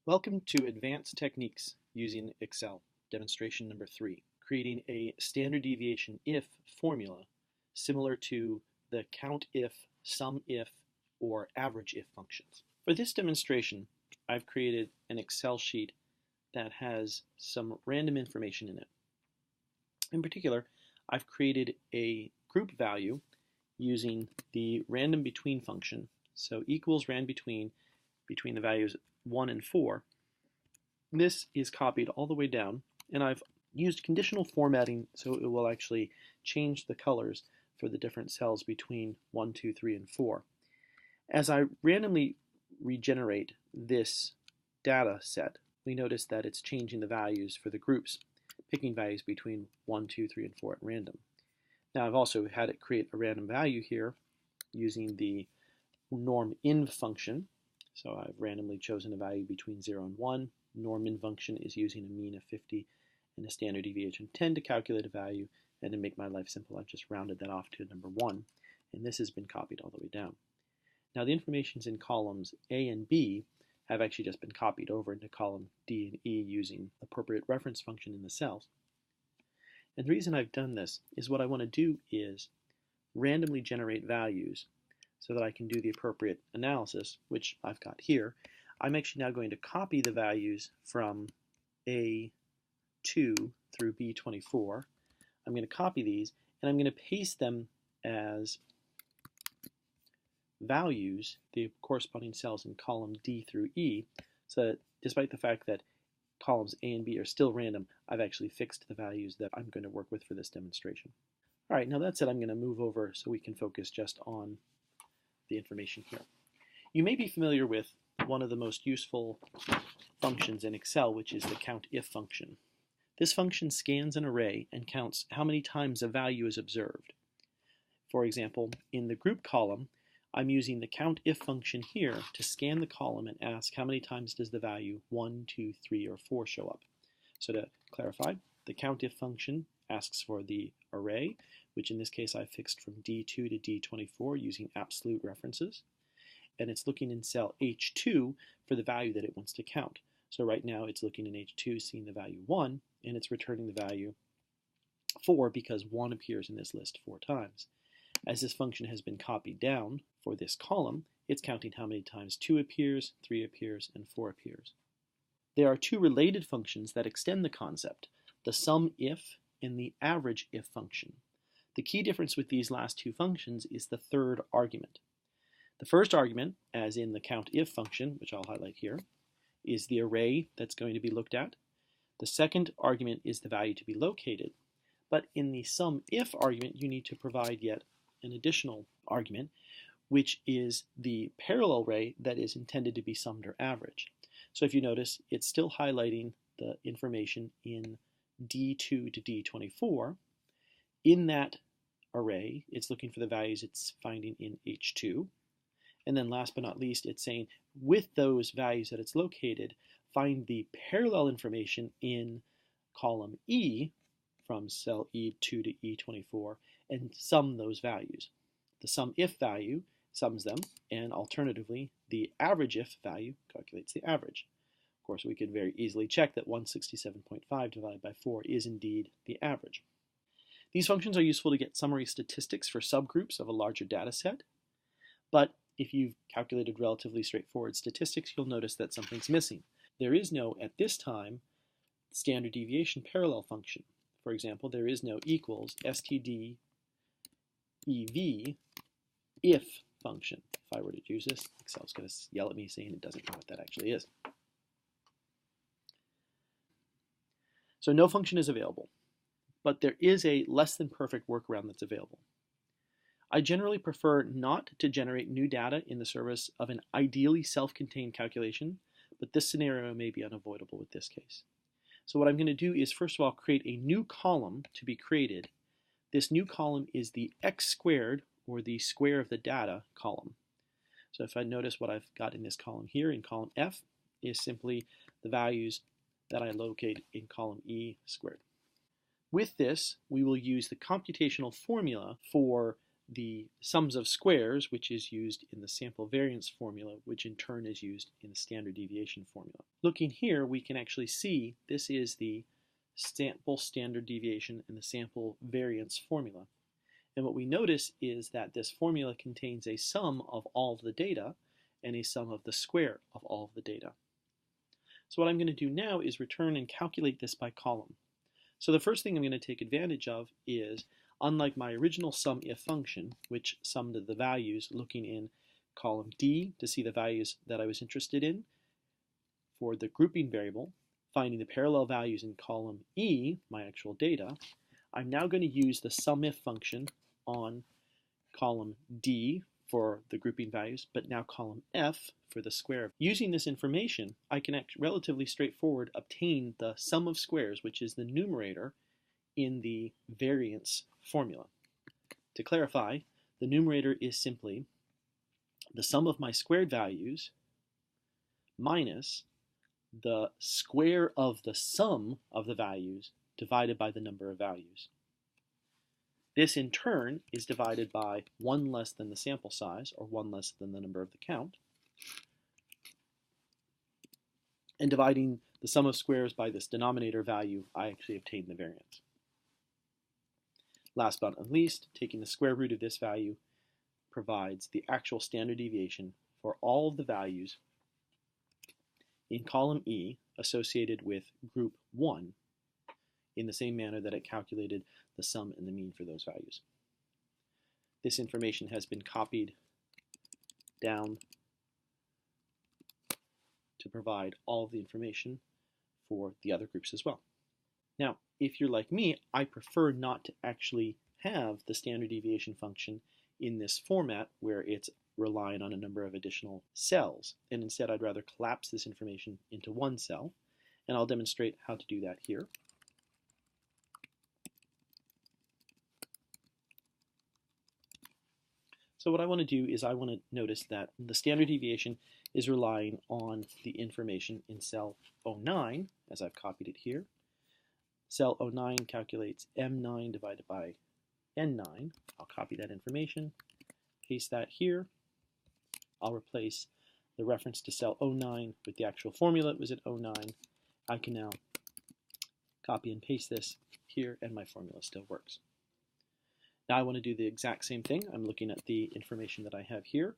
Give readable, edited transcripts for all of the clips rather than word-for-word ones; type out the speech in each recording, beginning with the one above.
Welcome to Advanced Techniques using Excel, demonstration number 3, creating a standard deviation if formula similar to the COUNTIF, SUMIF, or AVERAGEIF functions. For this demonstration, I've created an Excel sheet that has some random information in it. In particular, I've created a group value using the random between function, so equals rand between the values 1 and 4. This is copied all the way down, and I've used conditional formatting so it will actually change the colors for the different cells between 1, 2, 3, and 4. As I randomly regenerate this data set, we notice that it's changing the values for the groups, picking values between 1, 2, 3, and 4 at random. Now I've also had it create a random value here using the norm_in function. So I've randomly chosen a value between 0 and 1. Norm_in function is using a mean of 50 and a standard deviation of 10 to calculate a value, and to make my life simple, I've just rounded that off to number 1, and this has been copied all the way down. Now the information's in columns A and B have actually just been copied over into column D and E using appropriate reference function in the cells. And the reason I've done this is what I want to do is randomly generate values so that I can do the appropriate analysis, which I've got here. I'm actually now going to copy the values from A2 through B24. I'm going to copy these, and I'm going to paste them as values, the corresponding cells in column D through E, so that despite the fact that columns A and B are still random, I've actually fixed the values that I'm going to work with for this demonstration. All right, now that said, I'm going to move over so we can focus just on the information here. You may be familiar with one of the most useful functions in Excel, which is the COUNTIF function. This function scans an array and counts how many times a value is observed. For example, in the group column, I'm using the COUNTIF function here to scan the column and ask how many times does the value 1, 2, 3, or 4 show up. So to clarify, the COUNTIF function asks for the array, which in this case I fixed from D2 to D24 using absolute references. And it's looking in cell H2 for the value that it wants to count. So right now it's looking in H2, seeing the value 1, and it's returning the value 4 because 1 appears in this list 4 times. As this function has been copied down for this column, it's counting how many times 2 appears, 3 appears, and 4 appears. There are 2 related functions that extend the concept, the SUMIF and the AVERAGEIF function. The key difference with these last 2 functions is the third argument. The first argument, as in the COUNTIF function, which I'll highlight here, is the array that's going to be looked at. The second argument is the value to be located. But in the SUMIF argument, you need to provide yet an additional argument, which is the parallel array that is intended to be summed or averaged. So if you notice, it's still highlighting the information in D2 to D24. In that array, it's looking for the values it's finding in H2. And then last but not least, it's saying with those values that it's located, find the parallel information in column E from cell E2 to E24 and sum those values. The SUMIF value sums them, and alternatively, the AVERAGEIF value calculates the average. Of course, we could very easily check that 167.5 divided by 4 is indeed the average. These functions are useful to get summary statistics for subgroups of a larger data set, but if you've calculated relatively straightforward statistics, you'll notice that something's missing. There is no, at this time, standard deviation parallel function. For example, there is no equals STDEVIF if function. If I were to use this, Excel's going to yell at me saying it doesn't know what that actually is. So no function is available, but there is a less than perfect workaround that's available. I generally prefer not to generate new data in the service of an ideally self-contained calculation, but this scenario may be unavoidable with this case. So what I'm going to do is first of all create a new column to be created. This new column is the x squared, or the square of the data column. So if I notice what I've got in this column here, in column F, is simply the values that I locate in column E squared. With this, we will use the computational formula for the sums of squares, which is used in the sample variance formula, which in turn is used in the standard deviation formula. Looking here, we can actually see this is the sample standard deviation and the sample variance formula. And what we notice is that this formula contains a sum of all of the data and a sum of the square of all of the data. So what I'm going to do now is return and calculate this by column. So the first thing I'm going to take advantage of is, unlike my original SUMIF function, which summed the values looking in column D to see the values that I was interested in for the grouping variable, finding the parallel values in column E, my actual data, I'm now going to use the SUMIF function on column D for the grouping values, but now column F for the square. Using this information, I can relatively straightforward obtain the sum of squares, which is the numerator in the variance formula. To clarify, the numerator is simply the sum of my squared values minus the square of the sum of the values divided by the number of values. This in turn is divided by 1 less than the sample size, or 1 less than the number of the count, and dividing the sum of squares by this denominator value, I actually obtain the variance. Last but not least, taking the square root of this value provides the actual standard deviation for all of the values in column E associated with group 1 in the same manner that it calculated the sum and the mean for those values. This information has been copied down to provide all of the information for the other groups as well. Now, if you're like me, I prefer not to actually have the standard deviation function in this format where it's relying on a number of additional cells, and instead I'd rather collapse this information into one cell, and I'll demonstrate how to do that here. So what I want to do is I want to notice that the standard deviation is relying on the information in cell 09, as I've copied it here. Cell 09 calculates M9 divided by N9. I'll copy that information, paste that here. I'll replace the reference to cell 09 with the actual formula that was at 09. I can now copy and paste this here, and my formula still works. Now I want to do the exact same thing. I'm looking at the information that I have here.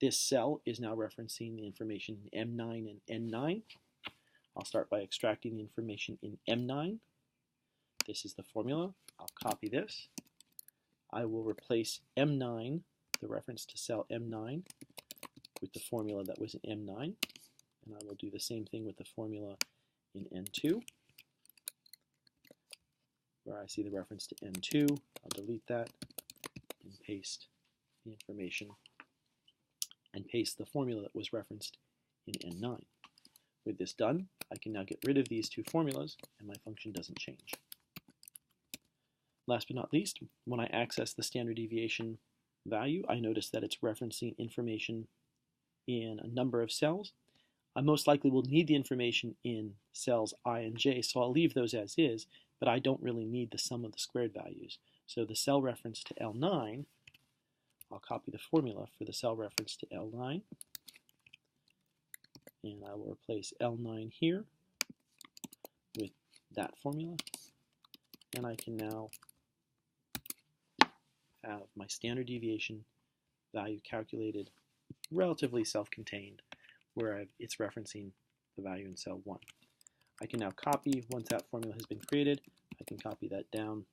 This cell is now referencing the information in M9 and N9. I'll start by extracting the information in M9. This is the formula. I'll copy this. I will replace M9, the reference to cell M9, with the formula that was in M9. And I will do the same thing with the formula in N2. Where I see the reference to N2, I'll delete that and paste the information and paste the formula that was referenced in N9. With this done, I can now get rid of these two formulas and my function doesn't change. Last but not least, when I access the standard deviation value, I notice that it's referencing information in a number of cells. I most likely will need the information in cells I and J, so I'll leave those as is, but I don't really need the sum of the squared values. So the cell reference to L9, I'll copy the formula for the cell reference to L9, and I will replace L9 here with that formula, and I can now have my standard deviation value calculated relatively self-contained, where it's referencing the value in cell 1. I can now copy, once that formula has been created, I can copy that down,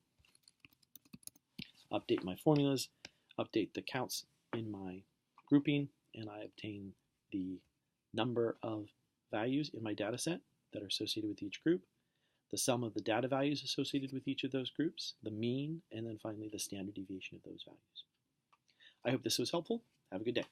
update my formulas, update the counts in my grouping, and I obtain the number of values in my data set that are associated with each group, the sum of the data values associated with each of those groups, the mean, and then finally the standard deviation of those values. I hope this was helpful. Have a good day.